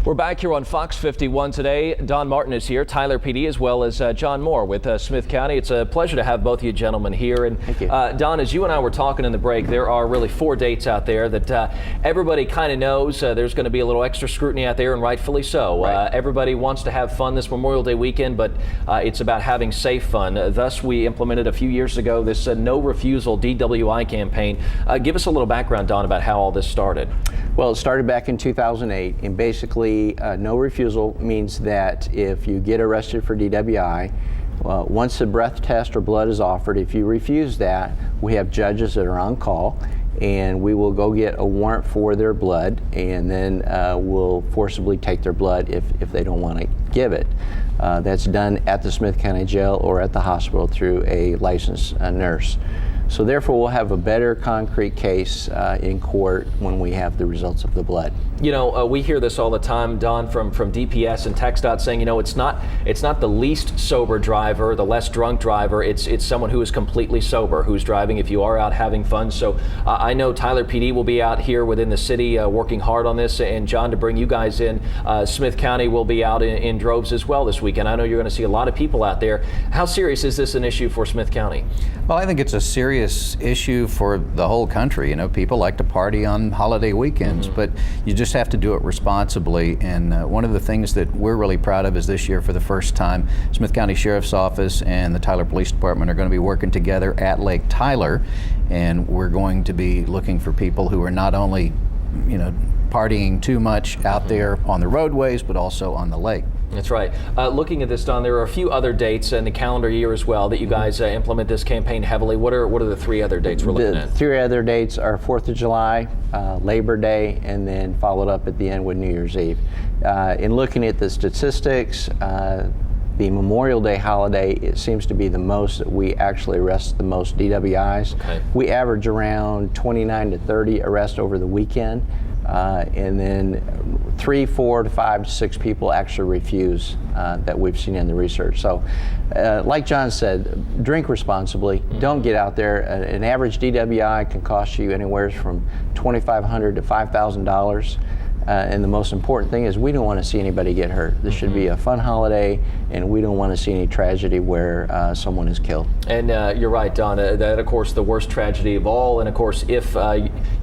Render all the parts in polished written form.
We're back here on Fox 51 today. Don Martin is here, Tyler PD, as well as John Moore with Smith County. It's a pleasure to have both of you gentlemen here. And Thank you. Don, as you and I were talking in the break, there are really 4 dates out there that everybody kind of knows. There's going to be a little extra scrutiny out there, and rightfully so. Right. Everybody wants to have fun this Memorial Day weekend, but it's about having safe fun. Thus, we implemented a few years ago this No Refusal DWI campaign. Give us a little background, Don, about how all this started. Well, it started back in 2008, and basically no refusal means that if you get arrested for DWI, once a breath test or blood is offered, if you refuse that, we have judges that are on call, and we will go get a warrant for their blood, and then we'll forcibly take their blood if they don't want to give it. That's done at the Smith County Jail or at the hospital through a licensed nurse. So therefore, we'll have a better concrete case in court when we have the results of the blood. You know, we hear this all the time, Don, from DPS and TxDOT saying, you know, it's not the least sober driver, the less drunk driver. It's someone who is completely sober who's driving if you are out having fun. So I know Tyler PD will be out here within the city working hard on this, and John, to bring you guys in, Smith County will be out in droves as well this weekend. I know you're going to see a lot of people out there. How serious is this an issue for Smith County? Well, I think it's a serious issue for the whole country. You know, people like to party on holiday weekends, but you just have to do it responsibly. And one of the things that we're really proud of is this year, for the first time, Smith County Sheriff's Office and the Tyler Police Department are going to be working together at Lake Tyler, and we're going to be looking for people who are not only, you know, partying too much out there on the roadways, but also on the lake. That's right. Looking at this, Don, there are a few other dates in the calendar year as well that you guys implement this campaign heavily. What are the 3 other dates we're looking at? The 3 other dates are 4th of July, Labor Day, and then followed up at the end with New Year's Eve. In looking at the statistics, the Memorial Day holiday, it seems to be the most that we actually arrest the most DWIs. Okay. We average around 29 to 30 arrests over the weekend, and then 3, 4 to 5 to 6 people actually refuse that we've seen in the research. So like John said, drink responsibly. Don't get out there. An average DWI can cost you anywhere from $2,500 to $5,000. And the most important thing is we don't want to see anybody get hurt. This should be a fun holiday, and we don't want to see any tragedy where someone is killed. And you're right, Don. That, of course, the worst tragedy of all. And, of course, if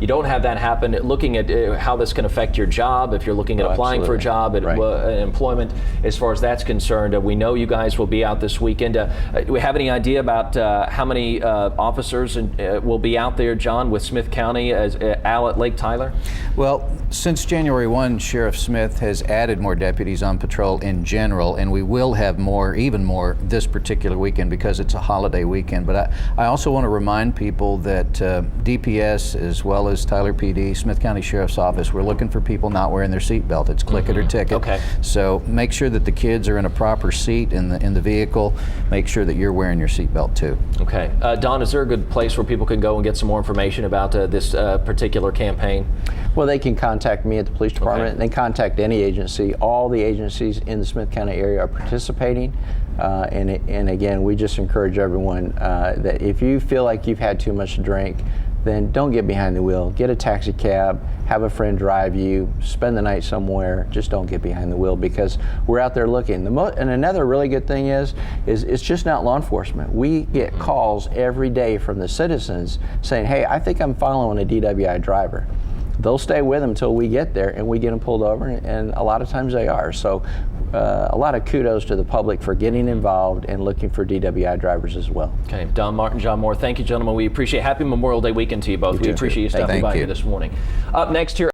you don't have that happen, looking at how this can affect your job, if you're looking at applying for a job, at employment, as far as that's concerned, we know you guys will be out this weekend. Do we have any idea about how many officers will be out there, John, with Smith County out at Lake Tyler? Well, since January 1, Sheriff Smith has added more deputies on patrol in general, and we will have more, even more, this particular weekend because it's a holiday weekend. But I also want to remind people that DPS, as well as Tyler PD, Smith County Sheriff's Office, we're looking for people not wearing their seatbelt. It's click it or ticket. Okay. So make sure that the kids are in a proper seat in the vehicle. Make sure that you're wearing your seatbelt too. Okay. Don, is there a good place where people can go and get some more information about this particular campaign? Well, they can contact me at the police department. They contact any agency. All the agencies in the Smith County area are participating. And again, we just encourage everyone that if you feel like you've had too much to drink, then don't get behind the wheel. Get a taxi cab, have a friend drive you, spend the night somewhere. Just don't get behind the wheel because we're out there looking. And another really good thing is it's just not law enforcement. We get calls every day from the citizens saying, hey, I think I'm following a DWI driver. They'll stay with them until we get there and we get them pulled over, and a lot of times they are. So a lot of kudos to the public for getting involved and looking for DWI drivers as well. Okay, Don Martin, John Moore, thank you, gentlemen. We appreciate Happy Memorial Day weekend to you both. We appreciate you stopping by here this morning. Up next here.